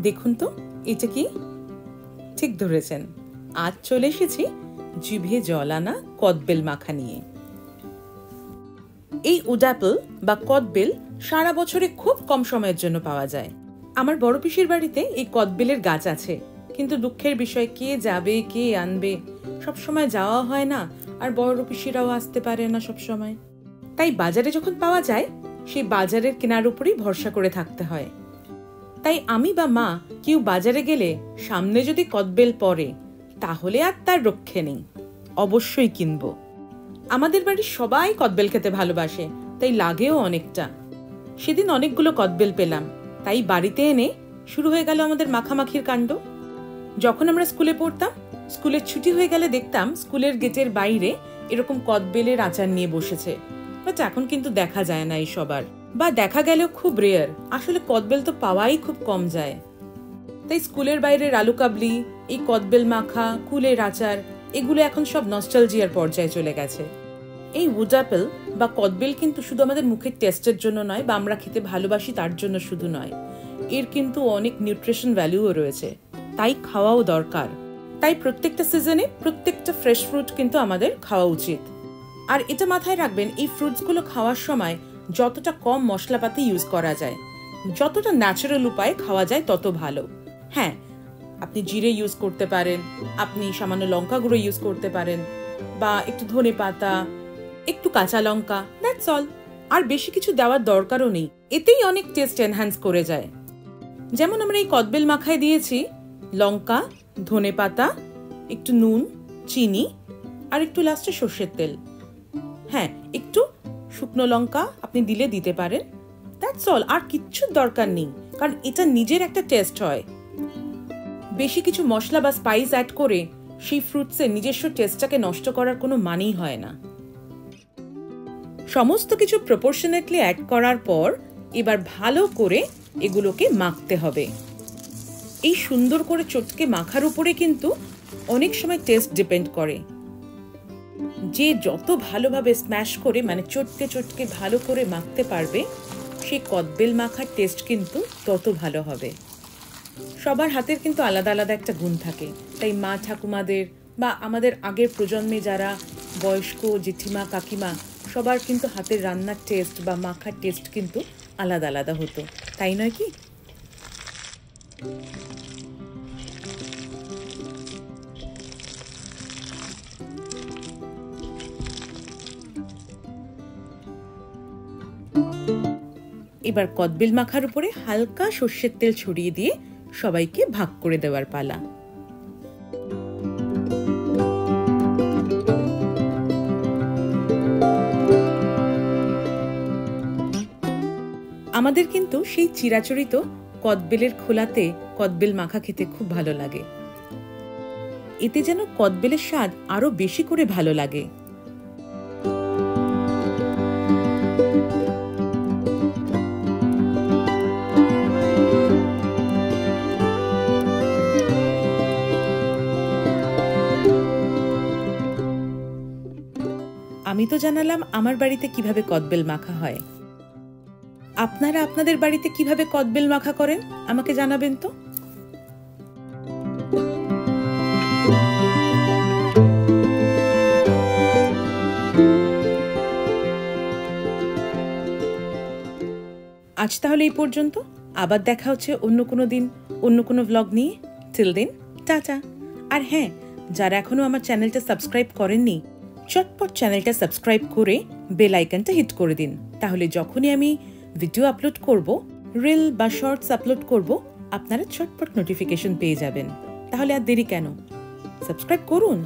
দেখুন তো এটা কি? ঠিক ধরেছেন, আজ চলে এসেছি জিভে জল আনা কদবেল মাখা নিয়ে। এই উড অ্যাপল বা কদবেল সারা বছরে খুব কম সময়ের জন্য পাওয়া যায়। আমার বড় পিসির বাড়িতে এই কদবেলের গাছ আছে, কিন্তু দুঃখের বিষয় কে যাবে কে আনবে, সবসময় যাওয়া হয় না, আর বড় পিসিরাও আসতে পারে না সবসময়। তাই বাজারে যখন পাওয়া যায় সেই বাজারের কেনার উপরই ভরসা করে থাকতে হয়। তাই আমি বা মা কেউ বাজারে গেলে সামনে যদি কদবেল পড়ে তাহলে আর তার রক্ষে নেই, অবশ্যই কিনবো। আমাদের বাড়ির সবাই কদবেল খেতে ভালোবাসে, তাই লাগেও অনেকটা। সেদিন অনেকগুলো কদবেল পেলাম, তাই বাড়িতে এনে শুরু হয়ে গেল আমাদের মাখামাখির কাণ্ড। যখন আমরা স্কুলে পড়তাম, স্কুলের ছুটি হয়ে গেলে দেখতাম স্কুলের গেটের বাইরে এরকম কদবেলের আচার নিয়ে বসেছে, বাট এখন কিন্তু দেখা যায় না এই সবার, বা দেখা গেলেও খুব রেয়ার। আসলে কদবেল তো পাওয়াই খুব কম যায়। তাই স্কুলের বাইরের আলু কাবলি, এই কদবেল মাখা, কুলের আচার, এগুলো এখন সব নস্টালজিয়ার পর্যায়ে চলে গেছে। এই উড অ্যাপল বা কদবেল কিন্তু শুধু আমাদের মুখের টেস্টের জন্য নয়, বা আমরা খেতে ভালোবাসি তার জন্য শুধু নয়, এর কিন্তু অনেক নিউট্রিশন ভ্যালুও রয়েছে, তাই খাওয়াও দরকার। তাই প্রত্যেকটা সিজনে প্রত্যেকটা ফ্রেশ ফ্রুট কিন্তু আমাদের খাওয়া উচিত। আর এটা মাথায় রাখবেন, এই ফ্রুটসগুলো খাওয়ার সময় যতটা কম মশলাপাতি ইউজ করা যায়, যতটা ন্যাচারাল উপায়ে খাওয়া যায় তত ভালো। হ্যাঁ, আপনি জিরে ইউজ করতে পারেন, আপনি সামান্য লঙ্কা গুঁড়ো ইউজ করতে পারেন, বা একটু ধনে পাতা, একটু কাঁচা লঙ্কা, দ্যাটস অল। আর বেশি কিছু দেওয়ার দরকারও নেই, এতেই অনেক টেস্ট এনহ্যান্স করে যায়। যেমন আমরা এই কদবেল মাখায় দিয়েছি লঙ্কা, ধনে পাতা, একটু নুন, চিনি, আর একটু লাস্টে সর্ষের তেল। হ্যাঁ, একটু শুকনো লঙ্কা আপনি দিতে পারেন, দ্যাটস অল। আর কিচ্ছু দরকার নেই, কারণ এটা নিজের একটা টেস্ট হয়। বেশি কিছু মশলা বা স্পাইস অ্যাড করে সেই ফ্রুটসের নিজস্ব টেস্টটাকে নষ্ট করার কোনো মানেই হয় না। সমস্ত কিছু প্রপোর্শনেটলি অ্যাড করার পর এবার ভালো করে এগুলোকে মাখতে হবে। এই সুন্দর করে চটকে মাখার উপরে কিন্তু অনেক সময় টেস্ট ডিপেন্ড করে। যে যত ভালোভাবে স্ম্যাশ করে, মানে চটকে চটকে ভালো করে মাখতে পারবে, সেই কদবেল মাখার টেস্ট কিন্তু তত ভালো হবে। সবার হাতের কিন্তু আলাদা আলাদা একটা গুণ থাকে, তাই মা ঠাকুমাদের বা আমাদের আগের প্রজন্মে যারা বয়স্ক জেঠিমা কাকিমা, সবার কিন্তু হাতের রান্নার টেস্ট বা মাখার টেস্ট কিন্তু আলাদা আলাদা হতো, তাই নয় কি? এবার কদবেল মাখার উপরে হালকা সর্ষের তেল ছড়িয়ে দিয়ে সবাইকে ভাগ করে দেওয়ার পালা। আমাদের কিন্তু সেই চিরাচরিত কদবেলের খোলাতে কদবেল মাখা খেতে খুব ভালো লাগে। এতে যেন কদবেলের স্বাদ আরো বেশি করে ভালো লাগে। আমি তো জানালাম আমার বাড়িতে কিভাবে কদবেল মাখা হয়। আপনারা আপনাদের বাড়িতে কিভাবে কদবেল মাখা করেন আমাকে জানাবেন তো। আজ তাহলে এই পর্যন্ত, আবার দেখা হচ্ছে অন্য কোনো দিন অন্য কোনো ব্লগ নিয়ে। Till then, tata. আর হ্যাঁ, যারা এখনো আমার চ্যানেলটা সাবস্ক্রাইব করেননি, চটপট চ্যানেলটা সাবস্ক্রাইব করে বেল আইকনটা হিট করে দিন, তাহলে যখনই আমি ভিডিও আপলোড করব, রিল বা শর্টস আপলোড করব, আপনারা চটপট নোটিফিকেশন পেয়ে যাবেন। তাহলে আর দেরি কেন, সাবস্ক্রাইব করুন।